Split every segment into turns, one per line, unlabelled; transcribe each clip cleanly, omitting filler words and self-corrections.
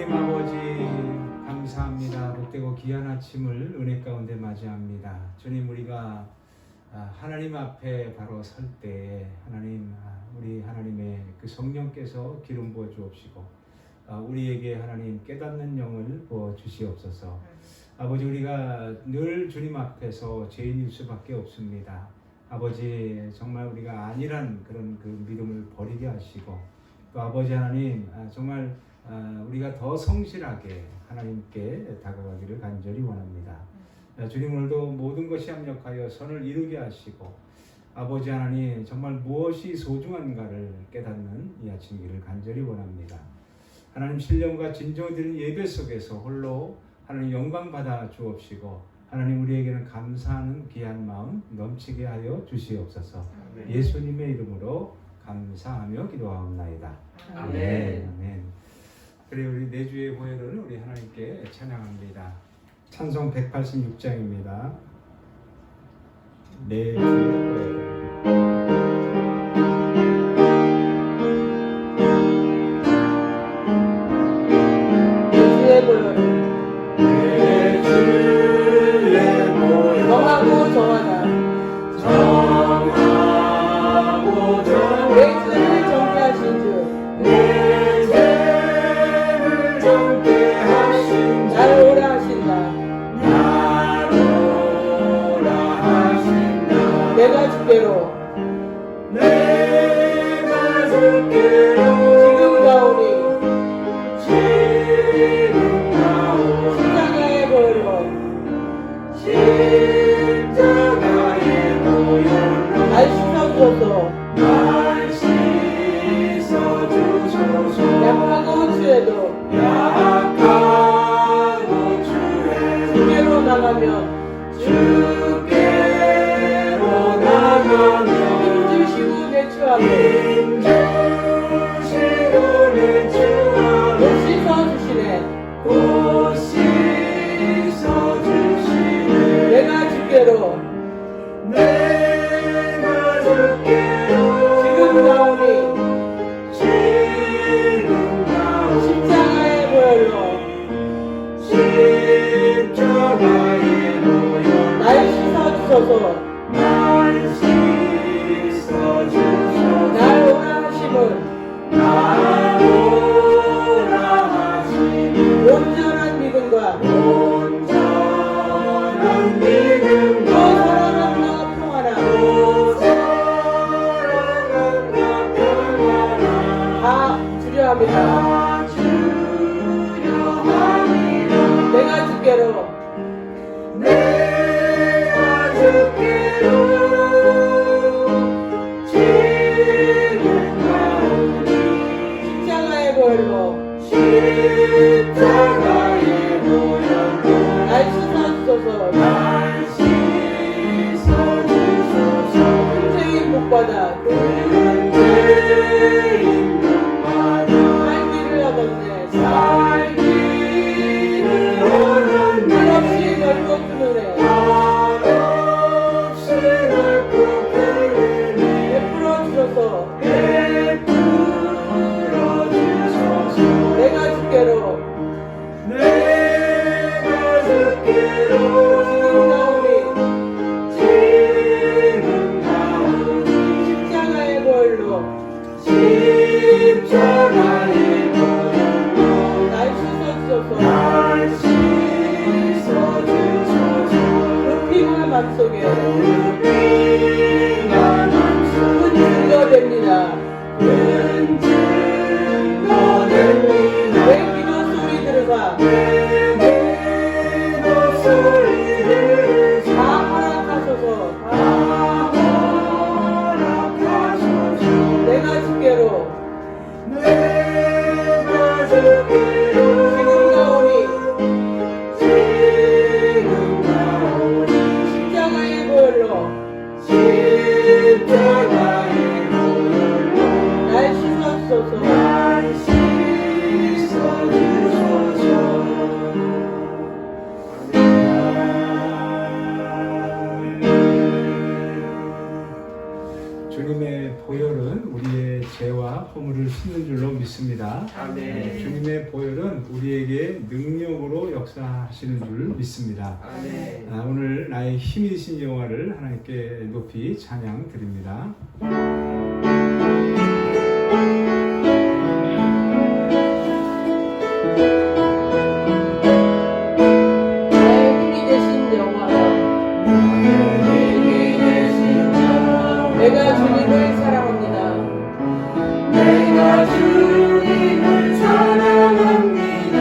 하나님 아버지 감사합니다. 복되고 귀한 아침을 은혜 가운데 맞이합니다. 주님, 우리가 하나님 앞에 바로 설 때 하나님, 우리 하나님의 그 성령께서 기름 부어 주옵시고 우리에게 하나님 깨닫는 영을 부어 주시옵소서. 아버지, 우리가 늘 주님 앞에서 죄인일 수밖에 없습니다. 아버지, 정말 우리가 아니란 그런 그 믿음을 버리게 하시고, 또 아버지 하나님, 정말 우리가 더 성실하게 하나님께 다가가기를 간절히 원합니다. 주님, 오늘도 모든 것이 합력하여 선을 이루게 하시고, 아버지 하나님, 정말 무엇이 소중한가를 깨닫는 이 아침이기를 간절히 원합니다. 하나님, 신령과 진정을 드리는 예배 속에서 홀로 하나님 영광 받아 주옵시고, 하나님, 우리에게는 감사하는 귀한 마음 넘치게 하여 주시옵소서. 아멘. 예수님의 이름으로 감사하며 기도하옵나이다. 아멘. 아멘. 그래, 우리 내주의 고해를 우리 하나님께 찬양합니다. 찬송 186장입니다. 내주의 고해를.
날 씻었소서.
보혈은 우리의 죄와 허물을 씻는 줄로 믿습니다.
아멘.
주님의 보혈은 우리에게 능력으로 역사하시는 줄 믿습니다.
아멘.
오늘 나의 힘이 되신 여호와를 하나님께 높이 찬양 드립니다.
내가 주님을 사랑합니다.
내가 주님을 사랑합니다.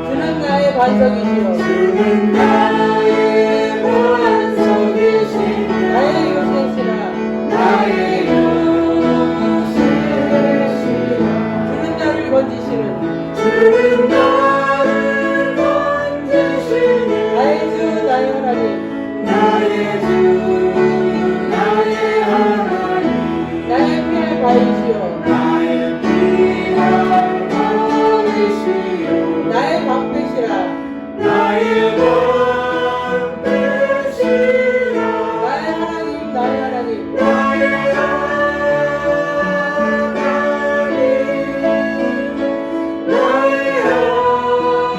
주는 나의 반석이시요
주는 나의 반석이시요
나의 요새시라.
나의 요새시라.
주는 나를 건지시는
주는 나를 건지시는
나의 주 나의 하나님.
나의 주 나의 하나님.
나의 피할 바위시요
나의 피할 바위시요
나의 방패시라.
나의 방패시라.
나의 하나님 나의 하나님.
나의 하나님. 나의 하나님.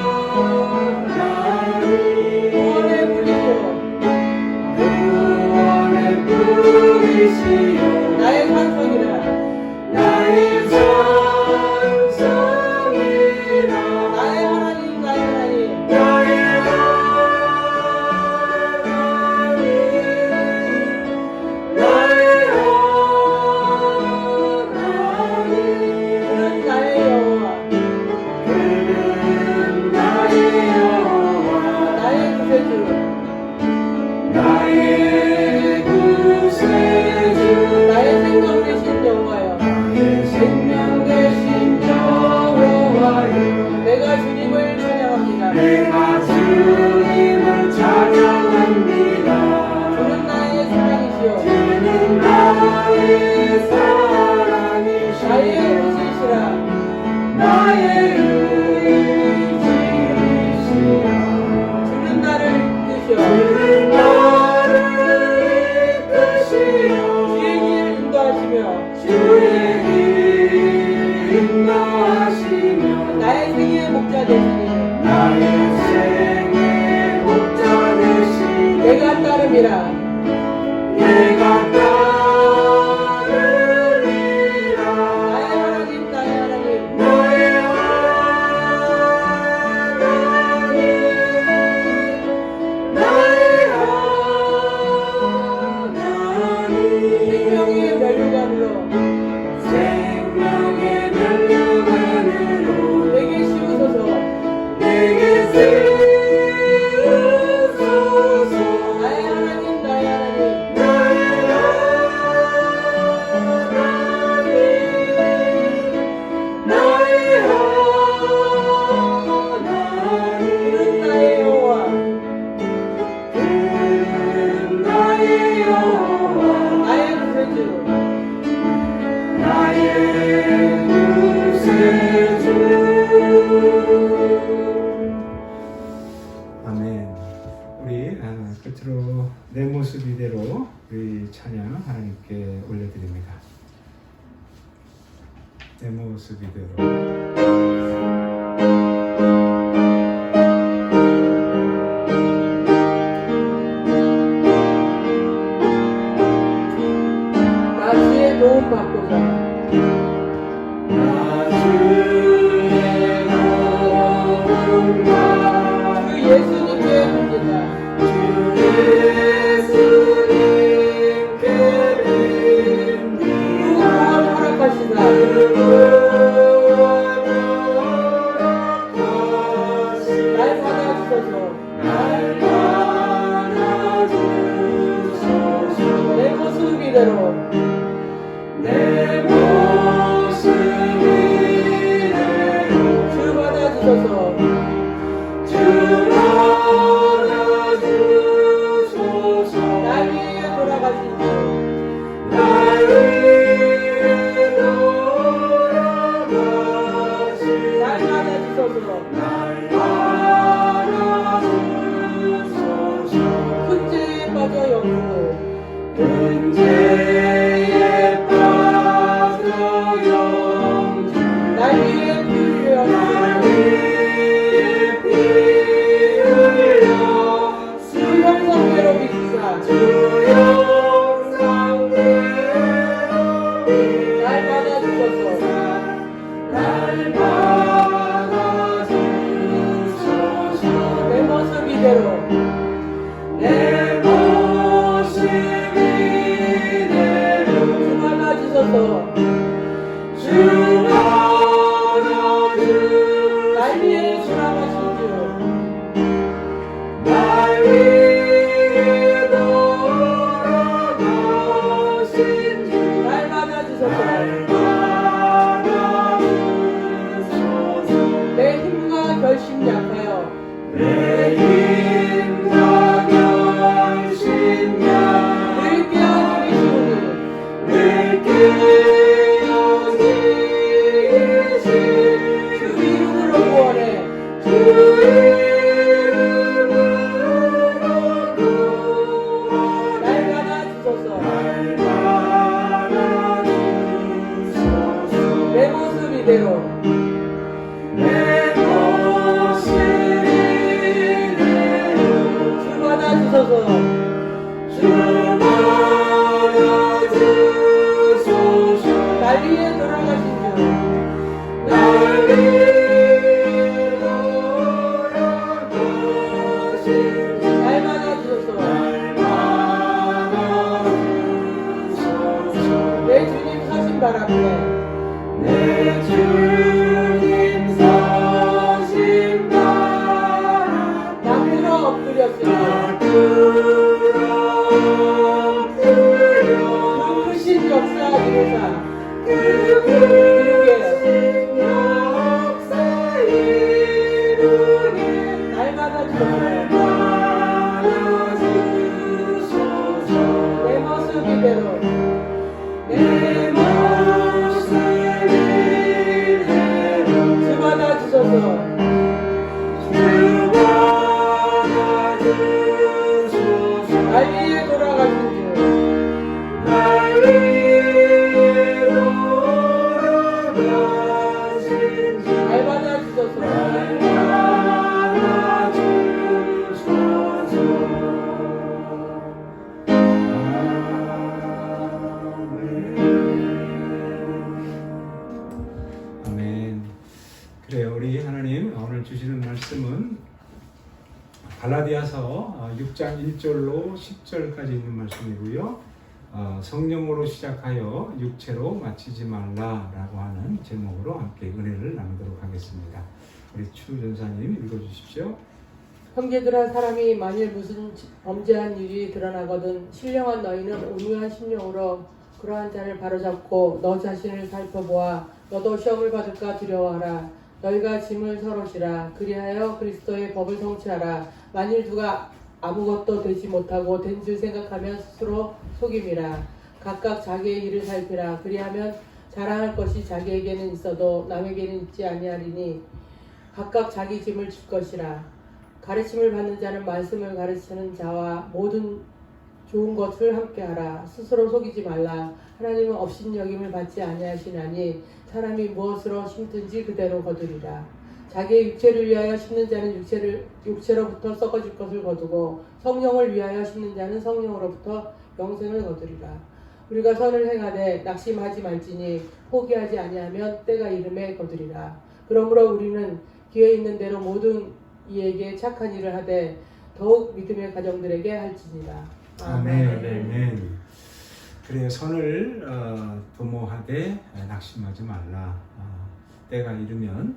구원의 불이시요
구원의 뿌리시요
나의 산성이라.
나의 산성이라.
나의 하나님 나의 하나님.
나의 하나님. 나의 하나님.
그는 나의 여호와
그는 나의 여호와
나의 구세주.
나의 구세주
나의 생명 되신 여호와여.
나의 생명 되신 여호와여
내가 주님을 찬양합니다.
내가 주님을 찬양합니다.
주는 나의 사랑이시요
주는 나의 사랑이시오
나의 의지시라.
나의 의지시라.
주는 나를 이끄시어
주는 나를 이끄시오
주의 길 인도하시며
주의 길 인도하시며
나의 생의 목자 되시니
나의 생의 목자 되시니
내가 따름이라.
내가 따르리라.
나의 하나님 나의 하나님.
나의 하나님. 나의 하나님.
생명의 멸류관으로
생명의 멸류관으로
내게 씌우소서.
내게 세우소서.
나의 하나님 나의 하나님.
나의 하나님. 나의 하나님.
그는 나의 여호와
그는 나의 여호와
나의 구세주.
나의 구세주.
아멘. 우리 끝으로 내 모습 이대로 우리 찬양 하나님께 올려드립니다. 내 모습 이대로.
나 주의 도움 받고자
나 주의 도움과
주 예수님께 봅니다.
주 예수님께
구원 허락하시사 날 받아주소서.
날 받아주소서.
내 모습 이대로
내 모습 이대로
주 받아주소서.
주 받아주소서.
날 위해 돌아가신 주
날 위해 돌아가신
날 받아주소서.
날 받아주소서.
내 모습 이대로
내 모습 이대로
주 받아주소서.
주 받아주소서.
날 위해 돌아가신 주
날 위해 돌아가신 주
날 받아주소서.
날 받아주소서.
내 힘과 결심 약하여
내 힘과 결심야
늘 깨어지시오니
늘 깨어지신
주 이름으로 구원해.
주 이름으로
날 받아주소서.
날 받아주소서.
내 모습 이대로
내 모습 이대로
주 받아주소서.
주 받아주소서.
날 위해 돌아가신 주
날 위해 돌아가신 주
날 받아주소서.
날 받아주소서.
내 주님 서신 발 앞에
내 주님 서신 발
나무로 엎드렸으니 크신 역사 이루사 날 받아주소서. 내 모습 이대로
내 모습 이대로
주 받아주소서.
주 받아주소서.
날 위해 돌아가신 주
날 위해 돌아가신 주
날 받아주소서.
날 받아주소서.
아멘. 그래요. 우리 하나님 오늘 주시는 말씀은 갈라디아서 6장 1절로 10절까지 있는 말씀이고요. 성령으로 시작하여 육체로 마치지 말라라고 하는 제목으로 함께 은혜를 나누도록 하겠습니다. 우리 추 전사님 읽어주십시오.
형제들아, 사람이 만일 무슨 범죄한 일이 드러나거든 신령한 너희는 온유한 심령으로 그러한 자를 바로잡고 너 자신을 살펴보아 너도 시험을 받을까 두려워하라. 너희가 짐을 서로 지라. 그리하여 그리스도의 법을 성취하라. 만일 누가 아무것도 되지 못하고 된 줄 생각하면 스스로 속임이라. 각각 자기의 일을 살피라. 그리하면 자랑할 것이 자기에게는 있어도 남에게는 있지 아니하리니 각각 자기 짐을 질 것이라. 가르침을 받는 자는 말씀을 가르치는 자와 모든 좋은 것을 함께하라. 스스로 속이지 말라. 하나님은 업신여김을 받지 아니하시나니 사람이 무엇으로 심든지 그대로 거두리라. 자기의 육체를 위하여 심는 자는 육체로부터 썩어질 것을 거두고 성령을 위하여 심는 자는 성령으로부터 영생을 거두리라. 우리가 선을 행하되 낙심하지 말지니 포기하지 아니하면 때가 이름에 거두리라. 그러므로 우리는 기회 있는 대로 모든 이에게 착한 일을 하되 더욱 믿음의 가정들에게 할지니라.
아멘. 아멘. 그래 선을 도모하되 낙심하지 말라. 때가 이르면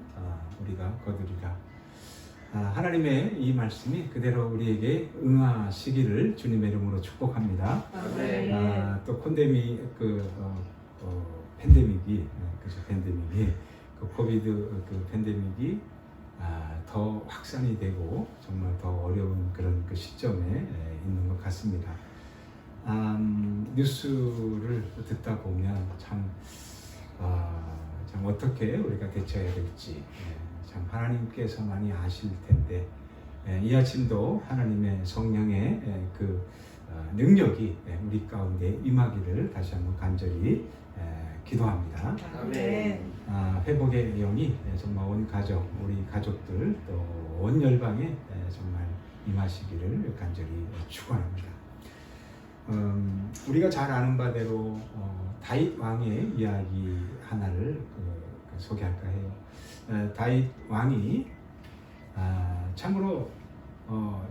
우리가 거두리라. 하나님의 이 말씀이 그대로 우리에게 응하시기를 주님의 이름으로 축복합니다.
아멘.
또 팬데믹이 그 코비드 팬데믹이 더 확산이 되고 정말 더 어려운 그런 그 시점에 있는 것 같습니다. 뉴스를 듣다 보면 참 어떻게 우리가 대처해야 될지 참 하나님께서만이 아실 텐데 이 아침도 하나님의 성령의 그 능력이 우리 가운데 임하기를 다시 한번 간절히 기도합니다.
아멘.
회복의 영이 정말 온 가족, 우리 가족들 또 온 열방에 정말 임하시기를 간절히 축원합니다. 우리가 잘 아는 바대로 다윗 왕의 이야기 하나를 소개할까 해요. 다윗 왕이 참으로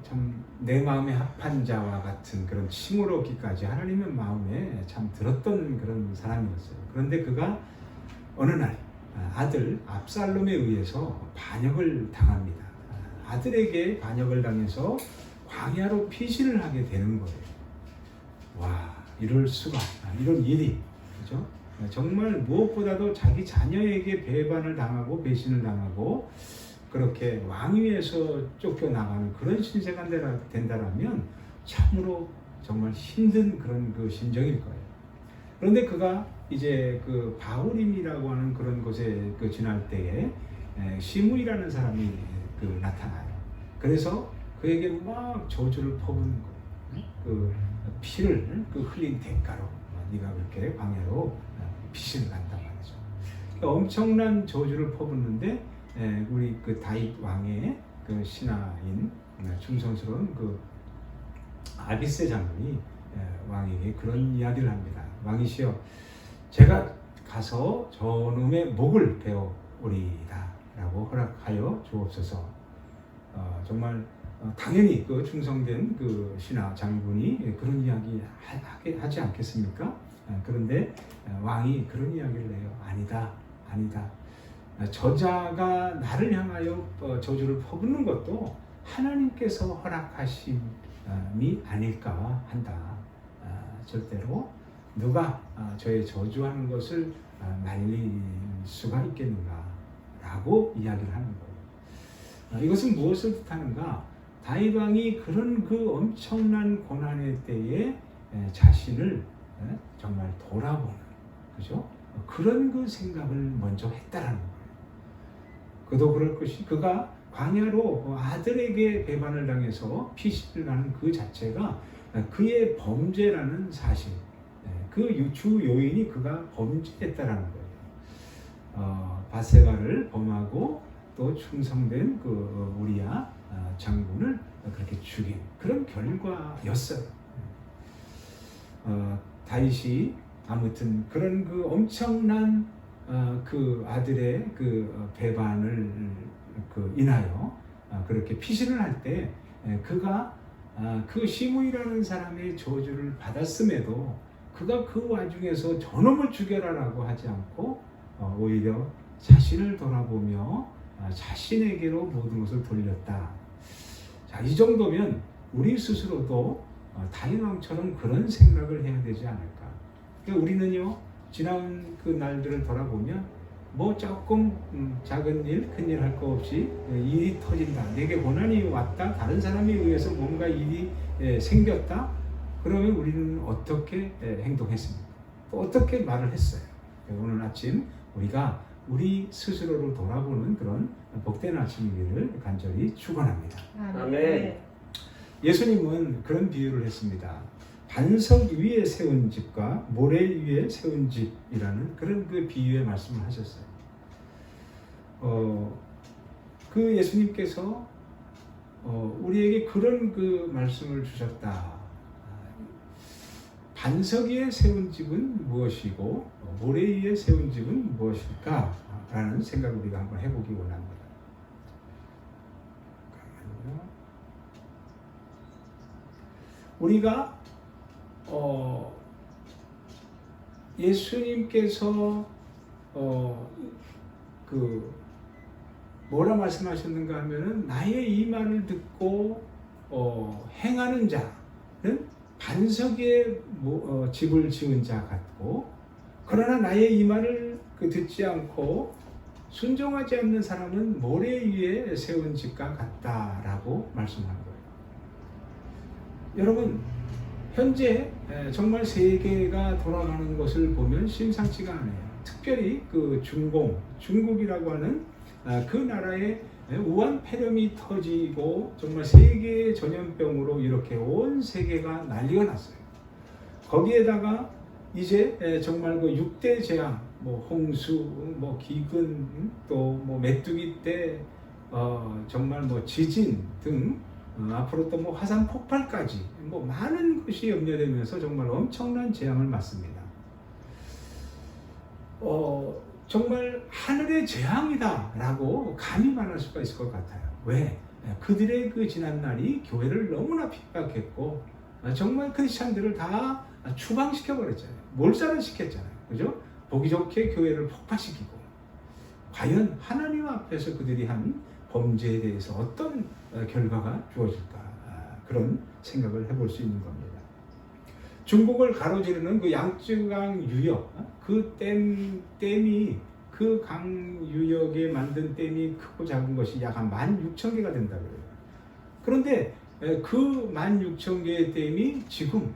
참 내 마음에 합한 자와 같은 그런 칭호로기까지 하나님의 마음에 참 들었던 그런 사람이었어요. 그런데 그가 어느 날 아들 압살롬에 의해서 반역을 당합니다. 아들에게 반역을 당해서 광야로 피신을 하게 되는 거예요. 와, 이럴 수가, 이런 일이, 그죠? 정말 무엇보다도 자기 자녀에게 배반을 당하고 배신을 당하고 그렇게 왕위에서 쫓겨나가는 그런 신세가 된다라면 참으로 정말 힘든 그런 그 심정일 거예요. 그런데 그가 이제 그 바후림이라고 하는 그런 곳에 지날 때에 시므이라는 사람이 나타나요. 그래서 그에게 막 저주를 퍼붓는 거예요. 그 피를 흘린 대가로 네가 그렇게 광야로 피신을 간다 말이죠. 그러니까 엄청난 저주를 퍼붓는데 우리 그 다윗 왕의 그 신하인 충성스러운 그 아비새 장군이 왕에게 그런 이야기를 합니다. 왕이시여, 제가 가서 저놈의 목을 베어 오리이다 라고 허락하여 주옵소서. 정말 당연히 그 충성된 그 신하 장군이 그런 이야기 하지 않겠습니까? 그런데 왕이 그런 이야기를 해요. 아니다, 아니다. 저자가 나를 향하여 저주를 퍼붓는 것도 하나님께서 허락하심이 아닐까 한다. 절대로 누가 저의 저주하는 것을 말릴 수가 있겠는가 라고 이야기를 하는 거예요. 이것은 무엇을 뜻하는가? 다윗 왕이 그런 그 엄청난 고난의 때에 자신을 정말 돌아보는, 그죠? 그런 그 생각을 먼저 했다라는 거예요. 그도 그럴 것이, 그가 광야로 아들에게 배반을 당해서 피신을 하는 그 자체가 그의 범죄라는 사실, 그 주 요인이 그가 범죄했다라는 거예요. 바세바를 범하고 또 충성된 그 우리야 장군을 그렇게 죽인 그런 결과였어요. 다윗이 아무튼 그런 그 엄청난 그 아들의 그 배반을 인하여 그렇게 피신을 할 때 그가 그 시므이라는 사람의 저주를 받았음에도 그가 그 와중에서 저놈을 죽여라라고 하지 않고 오히려 자신을 돌아보며 자신에게로 모든 것을 돌렸다. 자, 이 정도면 우리 스스로도 다윗 왕처럼 그런 생각을 해야 되지 않을까. 그러니까 우리는요, 지난 그 날들을 돌아보면 뭐 조금 작은 일, 큰 일 할 거 없이 일이 터진다. 내게 고난이 왔다. 다른 사람에 의해서 뭔가 일이 생겼다. 그러면 우리는 어떻게 행동했습니까? 또 어떻게 말을 했어요? 오늘 아침 우리가 우리 스스로를 돌아보는 그런 복된 아침이기를 간절히 축원합니다.
아멘.
예수님은 그런 비유를 했습니다. 반석 위에 세운 집과 모래 위에 세운 집이라는 그런 그 비유의 말씀을 하셨어요. 그 예수님께서 우리에게 그런 그 말씀을 주셨다. 반석 위에 세운 집은 무엇이고 모래 위에 세운 집은 무엇일까? 라는 생각을 우리가 한번 해보기 원합니다. 우리가 예수님께서 뭐라 말씀하셨는가 하면은 나의 이 말을 듣고 행하는 자는 반석 위에 집을 지은 자 같고, 그러나 나의 이 말을 듣지 않고 순종하지 않는 사람은 모래 위에 세운 집과 같다라고 말씀한 거예요. 여러분, 현재 정말 세계가 돌아가는 것을 보면 심상치가 않아요. 특별히 그 중국이라고 하는 그 나라에 우한 폐렴이 터지고 정말 세계 전염병으로 이렇게 온 세계가 난리가 났어요. 거기에다가 이제 정말 그 6대 재앙, 뭐 홍수, 뭐 기근, 또 뭐 메뚜기 때 정말 뭐 지진 등 앞으로 또 뭐 화산 폭발까지 뭐 많은 것이 염려되면서 정말 엄청난 재앙을 맞습니다. 정말 하늘의 재앙이다라고 감히 말할 수가 있을 것 같아요. 왜? 그들의 그 지난날이 교회를 너무나 핍박했고 정말 크리스찬들을 다 추방시켜버렸잖아요. 몰살을 시켰잖아요. 그죠? 보기 좋게 교회를 폭파시키고 과연 하나님 앞에서 그들이 한 범죄에 대해서 어떤 결과가 주어질까 그런 생각을 해볼 수 있는 겁니다. 중국을 가로지르는 그 양쯔강 유역 그 댐이 그 강 유역에 만든 댐이 크고 작은 것이 약 한 16,000개가 된다고 해요. 그런데 그 16,000개의 댐이 지금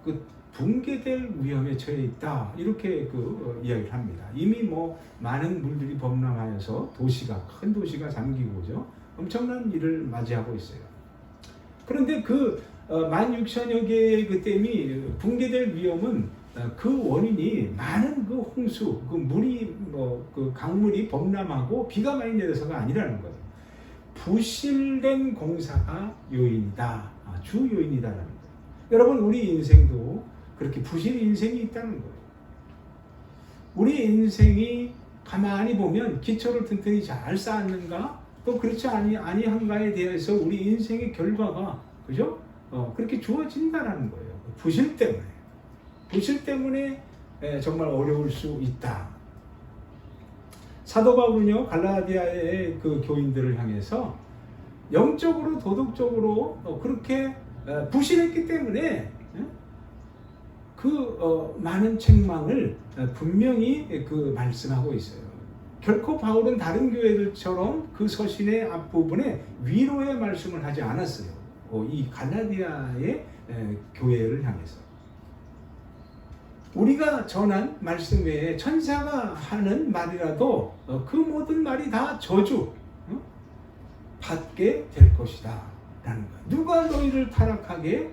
그 붕괴될 위험에 처해 있다 이렇게 이야기를 합니다. 이미 뭐 많은 물들이 범람하여서 큰 도시가 잠기고죠. 엄청난 일을 맞이하고 있어요. 그런데 그 16,000여 개의 그 댐이 붕괴될 위험은 그 원인이 많은 그 홍수, 그 물이 그 강물이 범람하고 비가 많이 내려서가 아니라는 거예요. 부실된 공사가 요인이다, 주 요인이다라는 거예요. 여러분 우리 인생도 그렇게 부실 인생이 있다는 거예요. 우리 인생이 가만히 보면 기초를 튼튼히 잘 쌓았는가 또 그렇지 아니한가에 대해서 우리 인생의 결과가 그죠? 그렇게 주어진다라는 거예요. 부실 때문에 정말 어려울 수 있다. 사도 바울은요 갈라디아의 그 교인들을 향해서 영적으로 도덕적으로 그렇게 부실했기 때문에 많은 책망을 분명히 말씀하고 있어요. 결코 바울은 다른 교회들처럼 그 서신의 앞부분에 위로의 말씀을 하지 않았어요. 이 갈라디아의 교회를 향해서. 우리가 전한 말씀 외에 천사가 하는 말이라도 그 모든 말이 다 저주 받게 될 것이다 라는 거예요. 누가 너희를 타락하게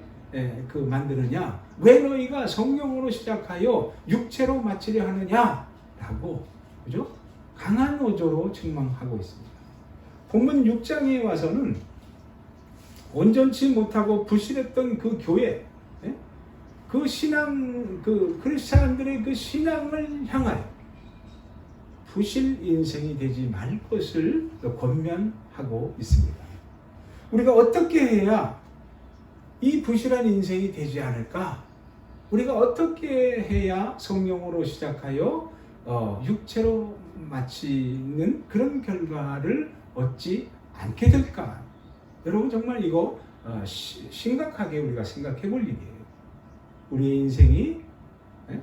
만드느냐? 왜 너희가 성령으로 시작하여 육체로 마치려 하느냐? 라고 그죠? 강한 어조로 책망하고 있습니다. 본문 6장에 와서는 온전치 못하고 부실했던 그 교회, 그 신앙, 그 크리스찬들의 그 신앙을 향하여 부실 인생이 되지 말 것을 권면하고 있습니다. 우리가 어떻게 해야 이 부실한 인생이 되지 않을까? 우리가 어떻게 해야 성령으로 시작하여 육체로 마치는 그런 결과를 얻지 않게 될까? 여러분 정말 이거 심각하게 우리가 생각해 볼 일이에요. 우리의 인생이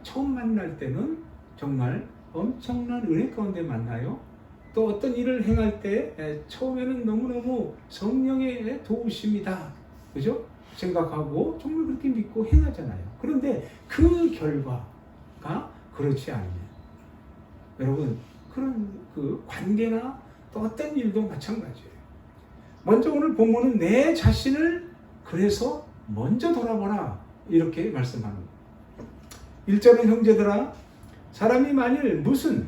처음 만날 때는 정말 엄청난 은혜 가운데 만나요. 또 어떤 일을 행할 때 처음에는 너무너무 성령의 도우심이다. 그죠? 생각하고 정말 그렇게 믿고 행하잖아요. 그런데 그 결과가 그렇지 않으면 여러분 그런 그 관계나 또 어떤 일도 마찬가지예요. 먼저 오늘 본문은 내 자신을 그래서 먼저 돌아보라 이렇게 말씀하는 거예요. 1절은 형제들아 사람이 만일 무슨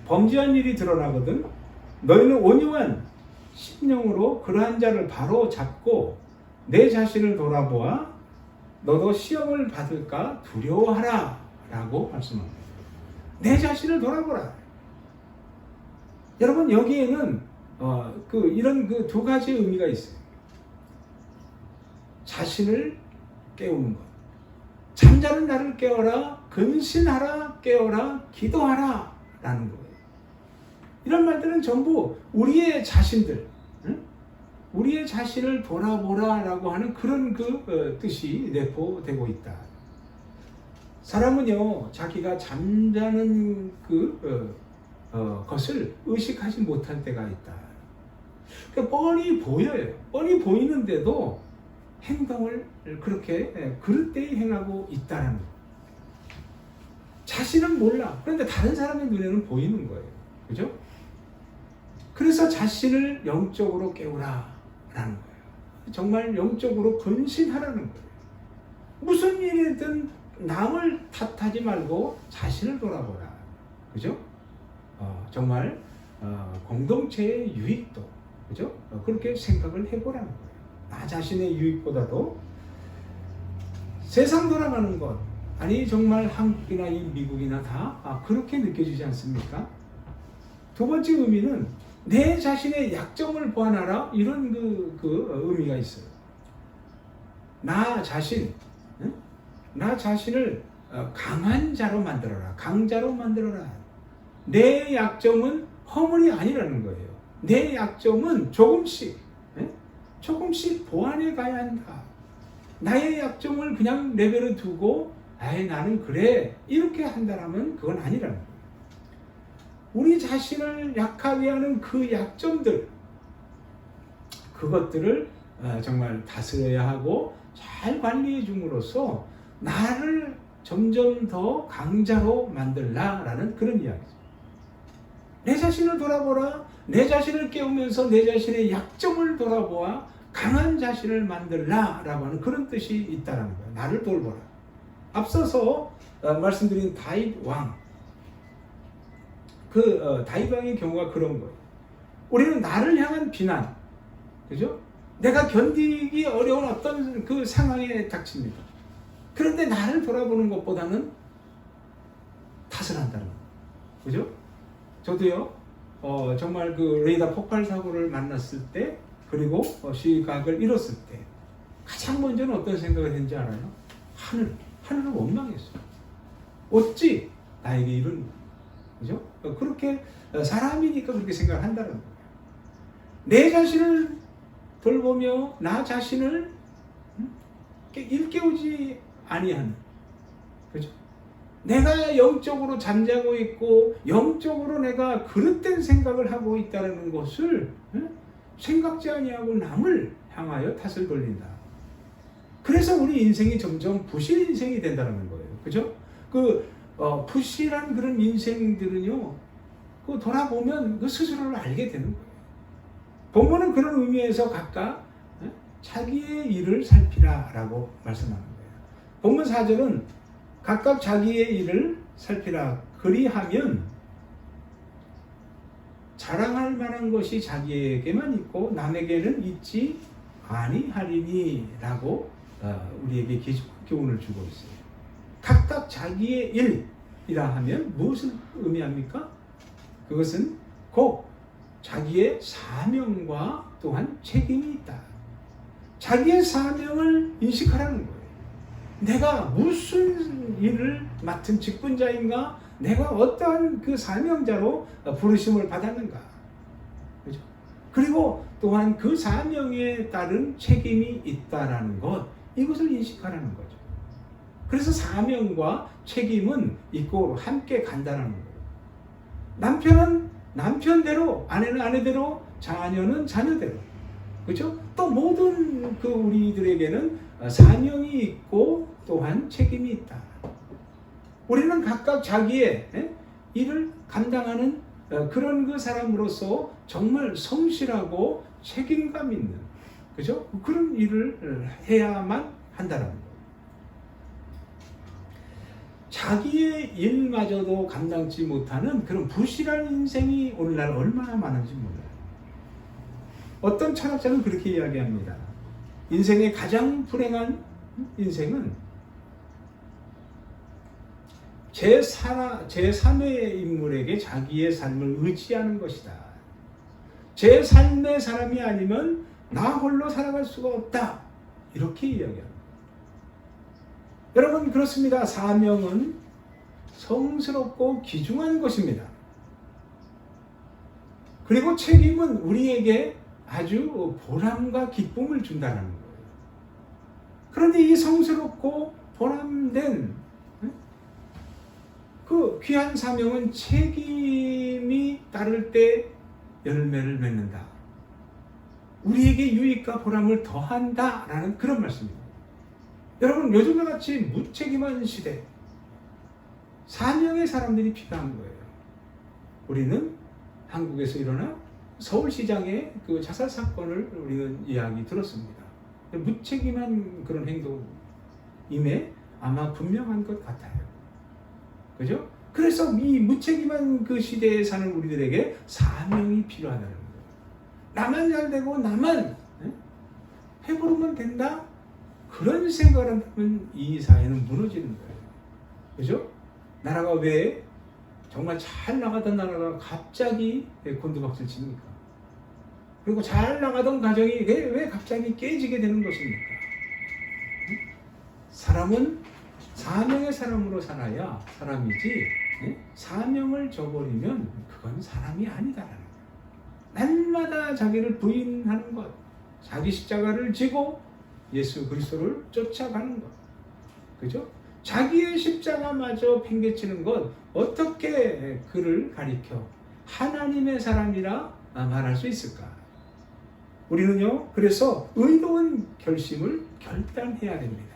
범죄한 일이 드러나거든 너희는 온유한 심령으로 그러한 자를 바로 잡고 내 자신을 돌아보아 너도 시험을 받을까 두려워하라 라고 말씀합니다. 내 자신을 돌아보라. 여러분 여기에는 이런 그 두 가지 의미가 있어요. 자신을 깨우는 것. 잠자는 나를 깨워라, 근신하라, 깨워라, 기도하라 라는 거예요. 이런 말들은 전부 우리의 자신들, 우리의 자신을 돌아보라 라고 하는 그런 뜻이 내포되고 있다. 사람은요, 자기가 잠자는 것을 의식하지 못할 때가 있다. 그러니까 뻔히 보여요. 뻔히 보이는데도 행동을 그렇게 그릇되이 행하고 있다는 거. 자신은 몰라. 그런데 다른 사람의 눈에는 보이는 거예요. 그죠? 그래서 자신을 영적으로 깨우라 라는 거예요. 정말 영적으로 근신하라는 거예요. 무슨 일이든 남을 탓하지 말고 자신을 돌아보라. 그죠? 정말 공동체의 유익도 그죠? 그렇게 생각을 해보라는 거예요. 나 자신의 유익보다도 세상 돌아가는 것, 아니 정말 한국이나 이 미국이나 다 그렇게 느껴지지 않습니까? 두 번째 의미는 내 자신의 약점을 보완하라, 이런 의미가 있어요. 나 자신을 강한 자로 만들어라, 강자로 만들어라. 내 약점은 허물이 아니라는 거예요. 내 약점은 조금씩 보완해 가야 한다. 나의 약점을 그냥 내버려 두고 나는 그래 이렇게 한다라면 그건 아니라는 거예요. 우리 자신을 약하게 하는 그 약점들, 그것들을 정말 다스려야 하고 잘 관리해 줌으로써 나를 점점 더 강자로 만들라라는 그런 이야기죠. 내 자신을 돌아보라. 내 자신을 깨우면서 내 자신의 약점을 돌아보아 강한 자신을 만들라라고 하는 그런 뜻이 있다라는 거예요. 나를 돌보라. 앞서서 말씀드린 다윗 왕, 다윗 왕의 경우가 그런 거예요. 우리는 나를 향한 비난, 그죠? 내가 견디기 어려운 어떤 그 상황에 닥칩니다. 그런데 나를 돌아보는 것보다는 탓을 한다는 거예요. 그죠? 저도요, 정말 그 레이더 폭발 사고를 만났을 때, 그리고 시각을 잃었을 때, 가장 먼저는 어떤 생각을 했는지 알아요? 하늘을 원망했어요. 어찌 나에게 이런, 그죠? 그렇게 사람이니까 그렇게 생각을 한다는 거예요. 내 자신을 돌보며 나 자신을 일깨우지 아니하는, 그죠? 내가 영적으로 잠자고 있고 영적으로 내가 그릇된 생각을 하고 있다는 것을 생각지 아니하고 남을 향하여 탓을 돌린다. 그래서 우리 인생이 점점 부실 인생이 된다는 거예요. 그죠? 부실한 그런 인생들은요, 돌아보면 그 스스로를 알게 되는 거예요. 본문은 그런 의미에서 각각 자기의 일을 살피라라고 말씀하는 거예요. 본문 4절은 각각 자기의 일을 살피라. 그리하면 자랑할 만한 것이 자기에게만 있고 남에게는 있지 아니하리니 라고 우리에게 교훈을 주고 있어요. 각각 자기의 일이라 하면 무엇을 의미합니까? 그것은 곧 자기의 사명과 또한 책임이 있다. 자기의 사명을 인식하라는 거예요. 내가 무슨 일을 맡은 직분자인가? 내가 어떠한 그 사명자로 부르심을 받았는가? 그죠? 그리고 또한 그 사명에 따른 책임이 있다라는 것, 이것을 인식하라는 거죠. 그래서 사명과 책임은 있고 함께 간다라는 거예요. 남편은 남편대로, 아내는 아내대로, 자녀는 자녀대로. 그렇죠? 또 모든 우리들에게는 사명이 있고 또한 책임이 있다. 우리는 각각 자기의 일을 감당하는 그런 그 사람으로서 정말 성실하고 책임감 있는, 그죠? 그런 일을 해야만 한다는 거예요. 자기의 일마저도 감당치 못하는 그런 부실한 인생이 오늘날 얼마나 많은지 몰라요. 어떤 철학자는 그렇게 이야기합니다. 인생의 가장 불행한 인생은 제3의 인물에게 자기의 삶을 의지하는 것이다. 제 삶의 사람이 아니면 나 홀로 살아갈 수가 없다. 이렇게 이야기합니다. 여러분, 그렇습니다. 사명은 성스럽고 귀중한 것입니다. 그리고 책임은 우리에게 아주 보람과 기쁨을 준다는 거예요. 그런데 이 성스럽고 보람된 그 귀한 사명은 책임이 따를 때 열매를 맺는다. 우리에게 유익과 보람을 더한다라는 그런 말씀입니다. 여러분, 요즘과 같이 무책임한 시대, 사명의 사람들이 필요한 거예요. 우리는 한국에서 일어난 서울시장의 그 자살 사건을 우리는 이야기 들었습니다. 무책임한 그런 행동임에 아마 분명한 것 같아요. 그죠? 그래서 이 무책임한 그 시대에 사는 우리들에게 사명이 필요하다는 거예요. 나만 잘 되고 나만 배부르면 된다? 그런 생각을 한다면 이 사회는 무너지는 거예요. 그죠? 나라가 왜 정말 잘 나가던 나라가 갑자기 곤두박질 칩니까? 그리고 잘 나가던 가정이 왜 갑자기 깨지게 되는 것입니까? 사람은 사명의 사람으로 살아야 사람이지, 사명을 저버리면 그건 사람이 아니다라는 거예요. 날마다 자기를 부인하는 것, 자기 십자가를 지고 예수 그리스도를 쫓아가는 것, 그죠? 자기의 십자가마저 팽개치는 것, 어떻게 그를 가리켜 하나님의 사람이라 말할 수 있을까? 우리는요, 그래서 의로운 결심을 결단해야 됩니다.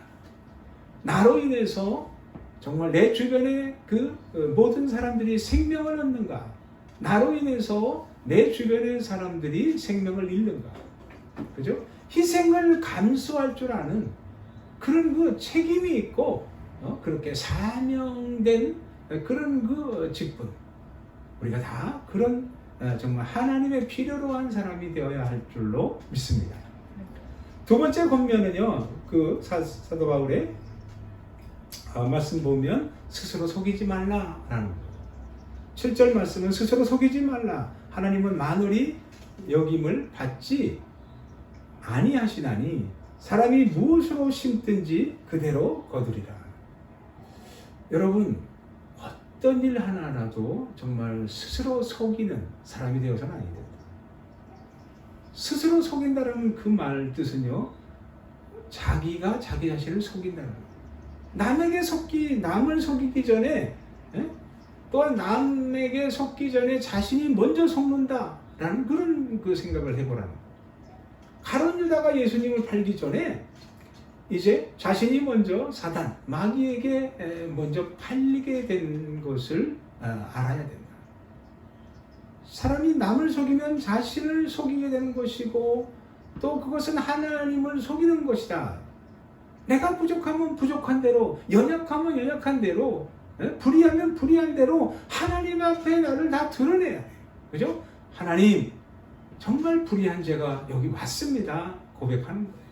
나로 인해서 정말 내 주변에 그 모든 사람들이 생명을 얻는가? 나로 인해서 내 주변의 사람들이 생명을 잃는가? 그죠? 희생을 감수할 줄 아는 그런 그 책임이 있고, 그렇게 사명된 그런 그 직분, 우리가 다 그런 정말 하나님의 필요로 한 사람이 되어야 할 줄로 믿습니다. 두 번째 권면은요, 그 사도 바울의 말씀 보면 스스로 속이지 말라라는 거예요. 7절 말씀은 스스로 속이지 말라. 하나님은 만물이 여김을 받지 아니하시나니 사람이 무엇으로 심든지 그대로 거두리라. 여러분, 어떤 일 하나라도 정말 스스로 속이는 사람이 되어서는 아니 됩니다. 스스로 속인다는 그 말 뜻은요, 자기가 자기 자신을 속인다는 거예요. 남을 속이기 전에, 또한 남에게 속기 전에 자신이 먼저 속는다라는 그런 그 생각을 해보라는 거예요. 가룟 유다가 예수님을 팔기 전에 이제 자신이 먼저 사단, 마귀에게 먼저 팔리게 된 것을 알아야 된다. 사람이 남을 속이면 자신을 속이게 되는 것이고, 또 그것은 하나님을 속이는 것이다. 내가 부족하면 부족한 대로, 연약하면 연약한 대로, 불의하면 불의한 대로 하나님 앞에 나를 다 드러내야 돼요. 그죠? 하나님, 정말 불의한 제가 여기 왔습니다. 고백하는 거예요.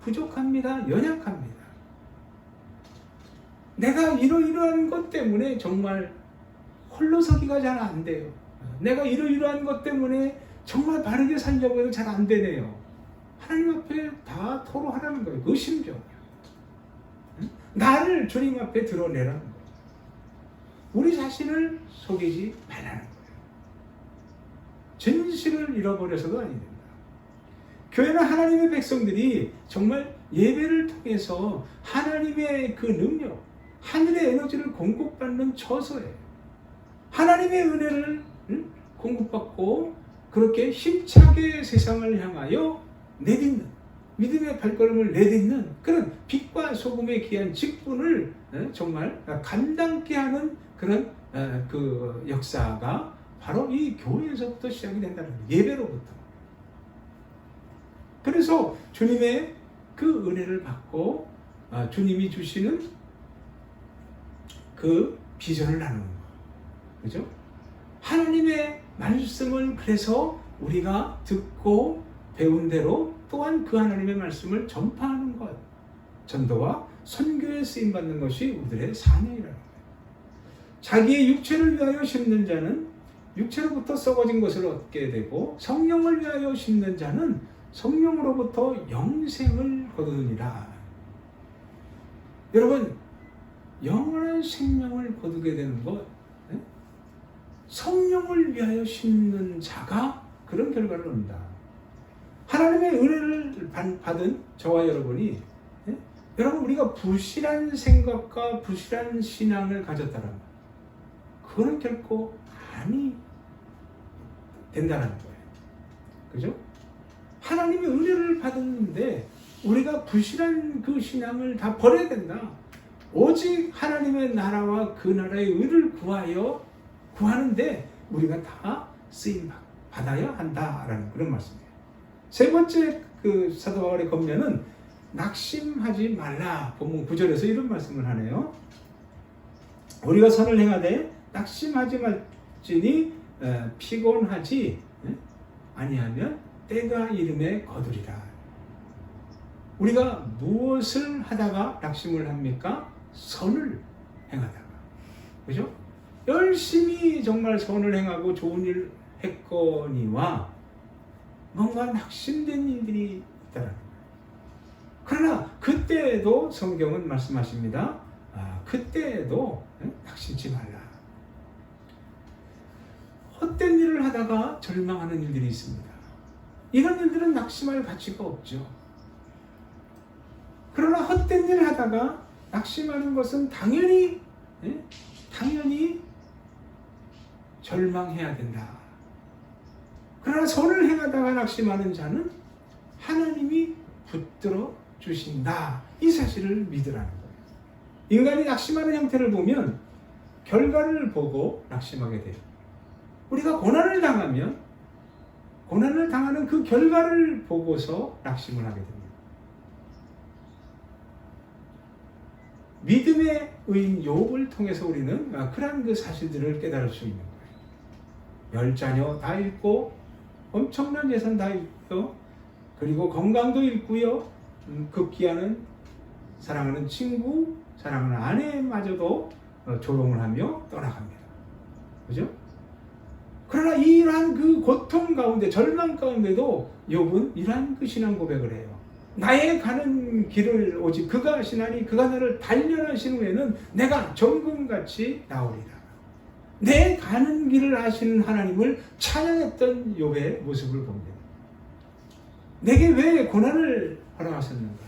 부족합니다. 연약합니다. 내가 이러이러한 것 때문에 정말 홀로 서기가 잘 안 돼요. 내가 이러이러한 것 때문에 정말 바르게 살려고 해도 잘 안 되네요. 하나님 앞에 다 토로하라는 거예요. 그 심정. 나를 주님 앞에 드러내라는 거예요. 우리 자신을 속이지 말라는 거예요. 진실을 잃어버려서도 아니 됩니다. 교회는 하나님의 백성들이 정말 예배를 통해서 하나님의 그 능력, 하늘의 에너지를 공급받는 처소예요. 하나님의 은혜를 공급받고 그렇게 힘차게 세상을 향하여 내딛는, 믿음의 발걸음을 내딛는 그런 빛과 소금의 귀한 직분을 정말 감당케 하는 그런 그 역사가 바로 이 교회에서부터 시작이 된다는 거예요. 예배로부터. 그래서 주님의 그 은혜를 받고 주님이 주시는 그 비전을 나누는 거예요. 그죠? 하나님의 말씀을 그래서 우리가 듣고 배운 대로 또한 그 하나님의 말씀을 전파하는 것, 전도와 선교에 쓰임받는 것이 우리들의 사명이라는 거예요. 자기의 육체를 위하여 심는 자는 육체로부터 썩어진 것을 얻게 되고, 성령을 위하여 심는 자는 성령으로부터 영생을 거두느니라. 여러분, 영원한 생명을 거두게 되는 것, 성령을 위하여 심는 자가 그런 결과를 얻는다. 하나님의 은혜를 받은 저와 여러분이, 여러분, 우리가 부실한 생각과 부실한 신앙을 가졌다면 그건 결코 아니 된다는 거예요. 그죠? 하나님의 은혜를 받았는데 우리가 부실한 그 신앙을 다 버려야 된다. 오직 하나님의 나라와 그 나라의 의를 구하는데 우리가 다 쓰임 받아야 한다라는 그런 말씀이에요. 세 번째 그 사도 바울의 권면은 낙심하지 말라. 본문 9절에서 이런 말씀을 하네요. 우리가 선을 행하되 낙심하지 말지니 피곤하지 아니하면 때가 이름에 거두리라. 우리가 무엇을 하다가 낙심을 합니까? 선을 행하다가. 그죠? 열심히 정말 선을 행하고 좋은 일 했거니와 뭔가 낙심된 일들이 있다는 거예요. 그러나 그때에도 성경은 말씀하십니다. 그때에도 낙심치 말라. 헛된 일을 하다가 절망하는 일들이 있습니다. 이런 일들은 낙심할 가치가 없죠. 그러나 헛된 일을 하다가 낙심하는 것은 당연히 절망해야 된다. 그러나 선을 행하다가 낙심하는 자는 하나님이 붙들어 주신다. 이 사실을 믿으라는 거예요. 인간이 낙심하는 형태를 보면 결과를 보고 낙심하게 돼요. 우리가 고난을 당하면 고난을 당하는 그 결과를 보고서 낙심을 하게 됩니다. 믿음의 의인 욥을 통해서 우리는 그러한 그 사실들을 깨달을 수 있는 거예요. 10자녀 다 잃고 엄청난 재산 다 잃고 그리고 건강도 잃고요. 급기야는 사랑하는 친구, 사랑하는 아내마저도 조롱을 하며 떠나갑니다. 그죠? 그러나 이러한 그 고통 가운데, 절망 가운데도 욥은 이러한 그 신앙 고백을 해요. 나의 가는 길을 오직 그가 하시나니 그가 나를 단련하신 후에는 내가 정금같이 나오리라. 내 가는 길을 아시는 하나님을 찬양했던 욥의 모습을 봅니다. 내게 왜 고난을 허락하셨는가?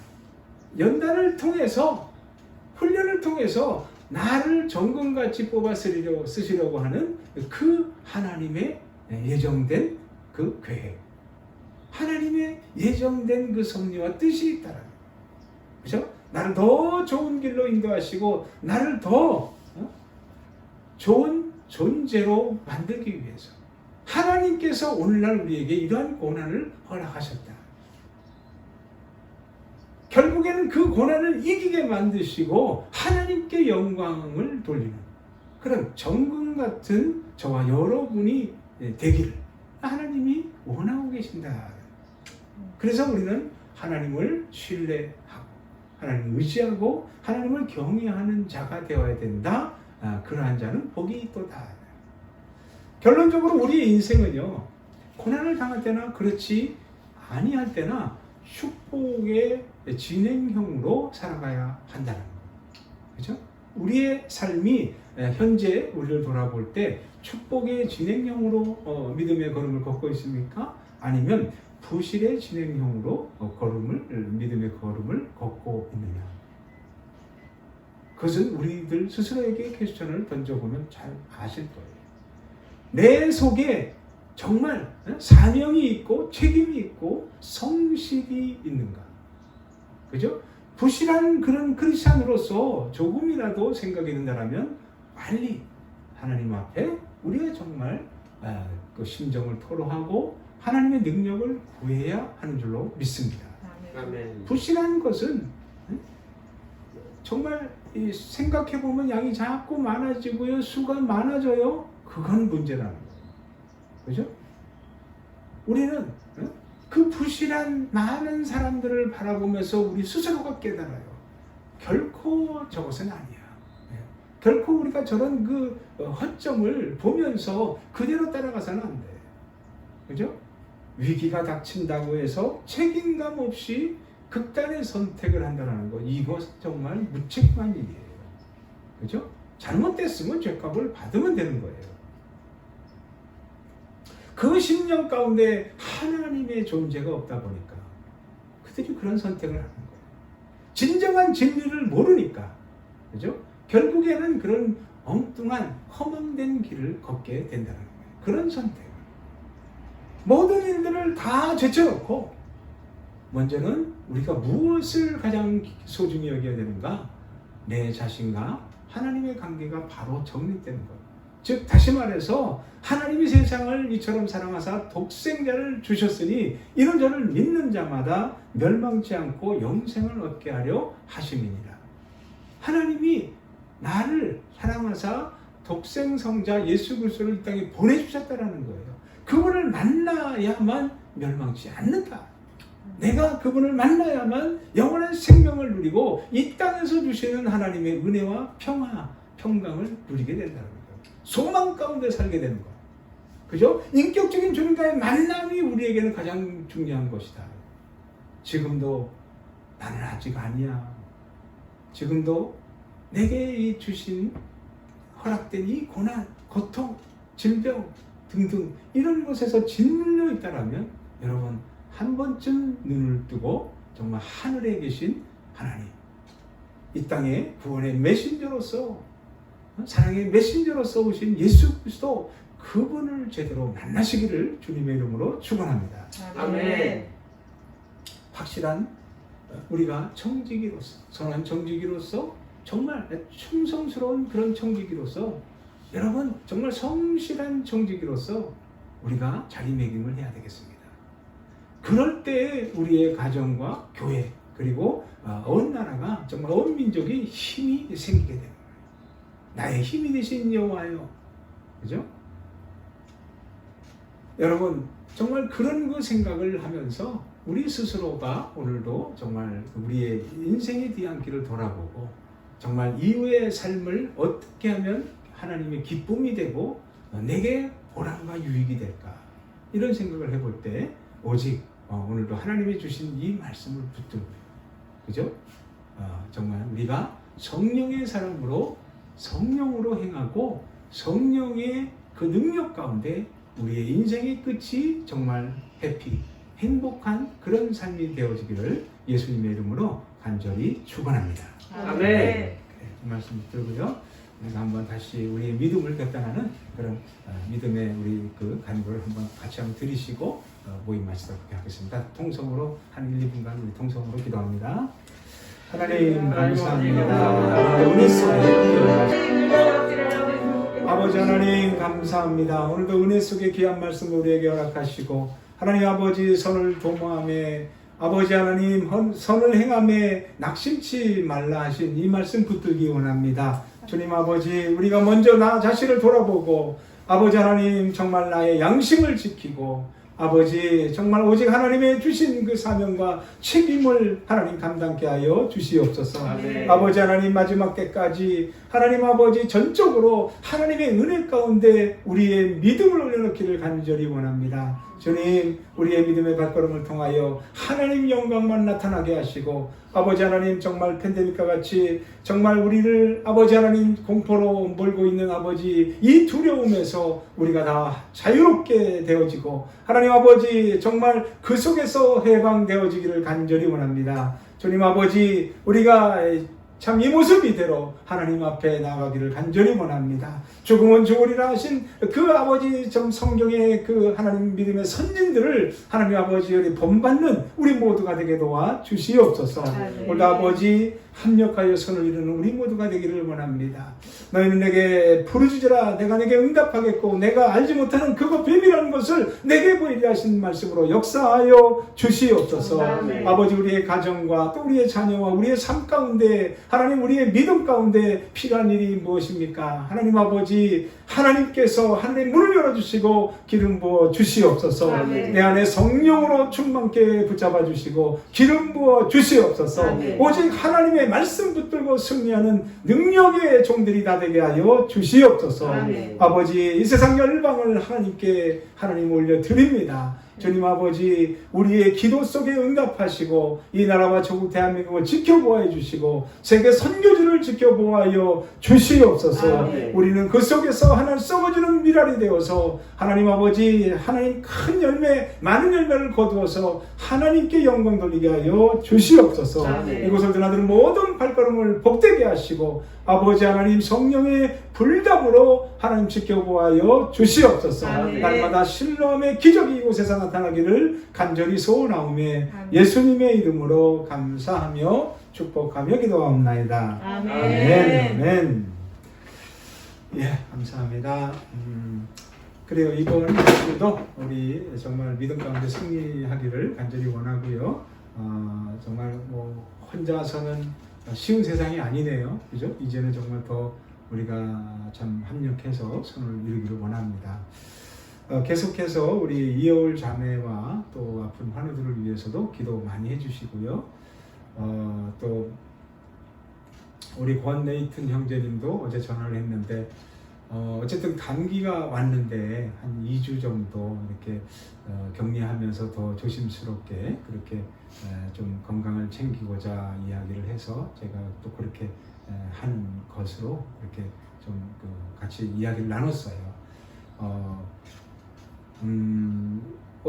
연단을 통해서, 훈련을 통해서 나를 정금같이 뽑아 쓰시려고 하는 그 하나님의 예정된 그 계획, 하나님의 예정된 그 섭리와 뜻이 있다라는 거예요. 그렇죠? 나를 더 좋은 길로 인도하시고 나를 더 좋은 존재로 만들기 위해서 하나님께서 오늘날 우리에게 이러한 고난을 허락하셨다. 결국에는 그 고난을 이기게 만드시고 하나님께 영광을 돌리는 그런 정금 같은 저와 여러분이 되기를 하나님이 원하고 계신다. 그래서 우리는 하나님을 신뢰하고 하나님을 의지하고 하나님을 경외하는 자가 되어야 된다. 그러한 자는 복이 있도다. 결론적으로 우리의 인생은요, 고난을 당할 때나 그렇지 아니할 때나 축복의 진행형으로 살아가야 한다는 거예요. 그렇죠? 우리의 삶이 현재 우리를 돌아볼 때 축복의 진행형으로 믿음의 걸음을 걷고 있습니까? 아니면 부실의 진행형으로 믿음의 걸음을 걷고 있느냐? 그것은 우리들 스스로에게 퀘스천을 던져보면 잘 아실 거예요. 내 속에 정말 사명이 있고 책임이 있고 성실이 있는가? 그죠? 부실한 그런 크리스찬으로서 조금이라도 생각이 든다면 빨리 하나님 앞에 우리가 정말 그 심정을 토로하고 하나님의 능력을 구해야 하는 줄로 믿습니다.
아멘.
부실한 것은 정말 생각해보면 양이 자꾸 많아지고요, 수가 많아져요. 그건 문제라는 거예요. 그죠? 우리는 그 부실한 많은 사람들을 바라보면서 우리 스스로가 깨달아요. 결코 저것은 아니야. 결코 우리가 저런 그 허점을 보면서 그대로 따라가서는 안 돼. 그죠? 위기가 닥친다고 해서 책임감 없이 극단의 선택을 한다는 거, 이것 정말 무책임한 일이에요. 그죠? 잘못됐으면 죄값을 받으면 되는 거예요. 그 심령 가운데 하나님의 존재가 없다 보니까 그들이 그런 선택을 하는 거예요. 진정한 진리를 모르니까, 그죠? 결국에는 그런 엉뚱한 허망된 길을 걷게 된다는 거예요. 그런 선택. 모든 일들을 다 제쳐놓고 먼저는 우리가 무엇을 가장 소중히 여겨야 되는가? 내 자신과 하나님의 관계가 바로 정립되는 것. 즉 다시 말해서 하나님이 세상을 이처럼 사랑하사 독생자를 주셨으니 이런 저를 믿는 자마다 멸망치 않고 영생을 얻게 하려 하심이니라. 하나님이 나를 사랑하사 독생성자 예수 그리스도를 이 땅에 보내주셨다라는 거예요. 그분을 만나야만 멸망치 않는다. 내가 그분을 만나야만 영원한 생명을 누리고 이 땅에서 주시는 하나님의 은혜와 평화, 평강을 누리게 된다는 거예요. 소망 가운데 살게 되는 거예요. 그죠? 인격적인 주님과의 만남이 우리에게는 가장 중요한 것이다. 지금도 나는 아직 아니야. 지금도 내게 이 주신 허락된 이 고난, 고통, 질병 등등 이런 것에서 짓눌려 있다라면 여러분 한 번쯤 눈을 뜨고 정말 하늘에 계신 하나님, 이 땅에 구원의 메신저로서 사랑의 메신저로서 오신 예수 그리스도 그분을 제대로 만나시기를 주님의 이름으로 축원합니다.
아멘.
확실한 우리가 청지기로서, 선한 청지기로서 정말 충성스러운 그런 청지기로서 여러분 정말 성실한 청지기로서 우리가 자리매김을 해야 되겠습니다. 그럴 때 우리의 가정과 교회 그리고 온 나라가 정말 온 민족이 힘이 생기게 됩니다. 나의 힘이 되신 여호와여, 그죠? 여러분 정말 그런 그 생각을 하면서 우리 스스로가 오늘도 정말 우리의 인생의 뒤안길을 돌아보고 정말 이후의 삶을 어떻게 하면 하나님의 기쁨이 되고 내게 보람과 유익이 될까 이런 생각을 해볼 때 오직 오늘도 하나님이 주신 이 말씀을 붙들고 그죠? 정말 우리가 성령의 사람으로 성령으로 행하고 성령의 그 능력 가운데 우리의 인생의 끝이 정말 해피 행복한 그런 삶이 되어지기를 예수님의 이름으로 간절히 축원합니다.
아멘.
네, 이 말씀 붙들고요. 우리가 한번 다시 우리의 믿음을 결단하는 그런 믿음의 우리 그 간구를 한번 같이 한번 들으시고 모임 마치도록 하겠습니다. 통성으로 한 1, 2분간 우리 통성으로 기도합니다. 하나님 감사합니다. 은혜 속에 아버지 하나님 감사합니다. 오늘도 은혜 속에 귀한 말씀을 우리에게 허락하시고 하나님 아버지 선을 도모함에 아버지 하나님 선을 행함에 낙심치 말라 하신 이 말씀 붙들기 원합니다. 주님 아버지 우리가 먼저 나 자신을 돌아보고 아버지 하나님 정말 나의 양심을 지키고 아버지 정말 오직 하나님의 주신 그 사명과 책임을 하나님 감당케 하여 주시옵소서.
아멘.
아버지 하나님 마지막 때까지 하나님 아버지 전적으로 하나님의 은혜 가운데 우리의 믿음을 올려놓기를 간절히 원합니다. 주님 우리의 믿음의 발걸음을 통하여 하나님 영광만 나타나게 하시고 아버지 하나님 정말 팬데믹과 같이 정말 우리를 아버지 하나님 공포로 몰고 있는 아버지 이 두려움에서 우리가 다 자유롭게 되어지고 하나님 아버지 정말 그 속에서 해방되어지기를 간절히 원합니다. 주님 아버지 우리가 참 이 모습 이대로 하나님 앞에 나가기를 간절히 원합니다. 죽으면 죽으리라 하신 그 아버지 좀 성경의 그 하나님 믿음의 선진들을 하나님 아버지 본받는 우리 모두가 되게 도와 주시옵소서. 우리 아버지 합력하여 선을 이루는 우리 모두가 되기를 원합니다. 너희는 내게 부르짖으라 내가 내게 응답하겠고 내가 알지 못하는 그거 비밀한 것을 내게 보이게 하신 말씀으로 역사하여 주시옵소서.
아멘.
아버지 우리의 가정과 또 우리의 자녀와 우리의 삶 가운데 하나님 우리의 믿음 가운데 필요한 일이 무엇입니까? 하나님 아버지 하나님께서 하늘의 문을 열어주시고 기름 부어 주시옵소서.
아멘.
내 안에 성령으로 충만케 붙잡아 주시고 기름 부어 주시옵소서.
아멘.
오직 하나님의 말씀 붙들고 승리하는 능력의 종들이 다 되게 하여 주시옵소서.
아멘.
아버지 이 세상 열방을 하나님께 하나님 올려드립니다. 주님 아버지 우리의 기도 속에 응답하시고 이 나라와 조국 대한민국을 지켜보아 주시고 세계 선교지를 지켜보아 주시옵소서.
아멘.
우리는 그 속에서 하나님 썩어지는 미랄이 되어서 하나님 아버지 하나님 큰 열매 많은 열매를 거두어서 하나님께 영광 돌리게 하여 주시옵소서.
아멘.
이곳을 드나드는 모든 발걸음을 복되게 하시고 아버지 하나님 성령의 불답으로 하나님 지켜보아 주시옵소서.
아멘.
날마다 신뢰함의 기적이 이곳에서 나타나기를 간절히 소원하오매 예수님의 이름으로 감사하며 축복하며 기도하옵나이다.
아멘.
아멘. 아멘. 예, 감사합니다. 그래요. 이번 주도 우리 정말 믿음 가운데 승리하기를 간절히 원하고요. 정말 뭐 혼자서는 쉬운 세상이 아니네요. 그죠? 이제는 정말 더 우리가 참 합력해서 선을 이루기를 원합니다. 계속해서 우리 이여울 자매와 또 아픈 환우들을 위해서도 기도 많이 해주시고요. 또 우리 권네이튼 형제님도 어제 전화를 했는데 어쨌든 감기가 왔는데 한 2주 정도 이렇게 격리하면서 더 조심스럽게 그렇게 좀 건강을 챙기고자 이야기를 해서 제가 또 그렇게 한 것으로 이렇게 좀 같이 이야기를 나눴어요.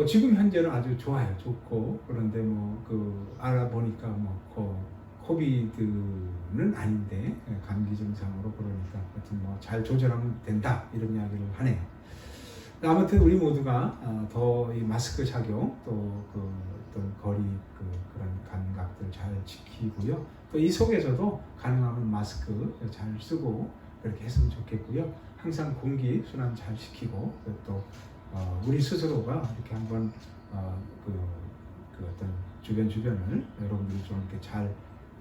지금 현재는 아주 좋아요, 좋고. 그런데 알아보니까 코비드는 아닌데 감기 증상으로 그러니까 하여튼 잘 조절하면 된다 이런 이야기를 하네요. 아무튼 우리 모두가 더 이 마스크 착용 또 어떤 거리 그런 감각들 잘 지키고요. 또 이 속에서도 가능하면 마스크 잘 쓰고 그렇게 했으면 좋겠고요. 항상 공기 순환 잘 시키고 또 우리 스스로가 이렇게 한번 어떤 주변을 여러분들이 좀 이렇게 잘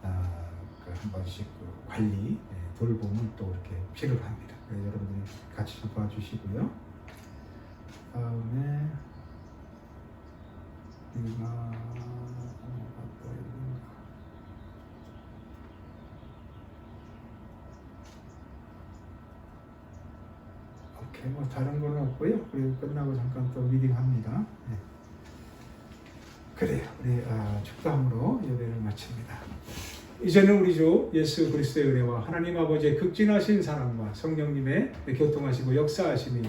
한 번씩 관리 돌봄을 또 이렇게 필요합니다. 여러분들이 같이 좀 도와주시고요. 다음에 오케이, 다른 거는 없고요. 그리고 끝나고 잠깐 또 미팅합니다. 네. 그래요. 우리 축도함으로 예배를 마칩니다. 이제는 우리 주 예수 그리스도의 은혜와 하나님 아버지의 극진하신 사랑과 성령님의 교통하시고 역사하심이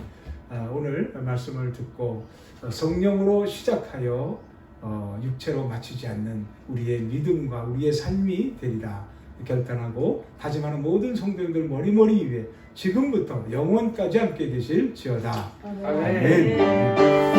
오늘 말씀을 듣고 성령으로 시작하여 육체로 마치지 않는 우리의 믿음과 우리의 삶이 되리라 결단하고 다짐하는 모든 성도님들 머리머리 위에 지금부터 영원까지 함께 되실지어다.
아멘.
아멘.